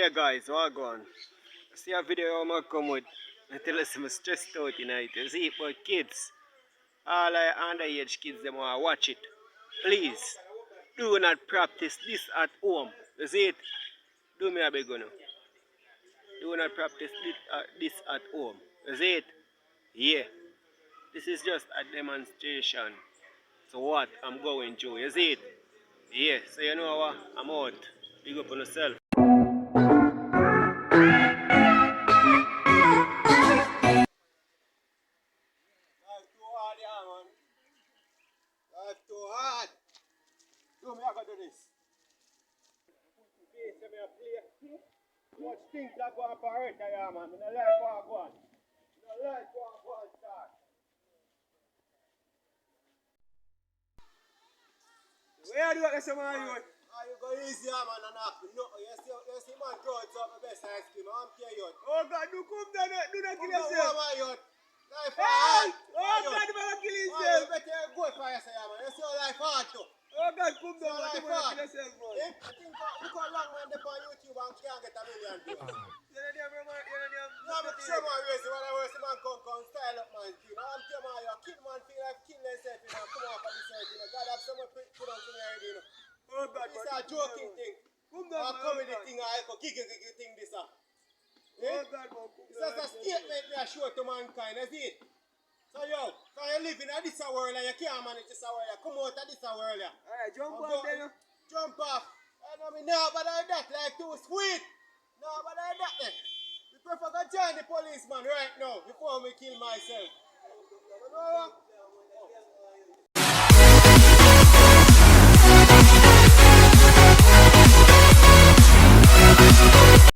Yeah guys, what go on? See a video I'm come with. I tell us I'm stressed out tonight. You see, but kids, all the underage kids them want to watch it. Please, do not practice this at home. You see it? Do me a big one. Do not practice this at home. You see it? Yeah. This is just a demonstration. So what I'm going through. You see it? Yeah. So you know what? I'm out. Big up on yourself. Life too hard. Do me, I gotta do this. Okay, so me a play. Watch things that go up right there, man. I don't like what I go on. I don't like what I go on, start. Where do you get some of you? You go easy, man, and knock me. No, you see man crowds up the best ice cream. I'm here, youth. Oh, God, do come down, do not kill yourself. Come on, youth. Life hard. Oh, God, you better kill yourself. You better go for yourself, man. You see your life hard, too. Oh, God, come down, you better kill yourself, man. I think, look how long man they on YouTube and can't get a million views. You know them, man. No, I'm sure man race when I was the man come style up man. You know, I'm telling man, you kill man feel like kill themselves, you know, come off of this earth, you know. God have someone put on to me already, you know. Oh God, this is a joking thing. A comedy thing, a giggle thing, this a. Oh God, it's just a statement we are showing to mankind, is it? So yo, so you live in this world and you can't manage this world, come out of this world. Alright, jump off then. Jump off. I mean, no, but I that like too sweet. No, but I that then. We prefer to join the policeman right now before we kill myself. You know what?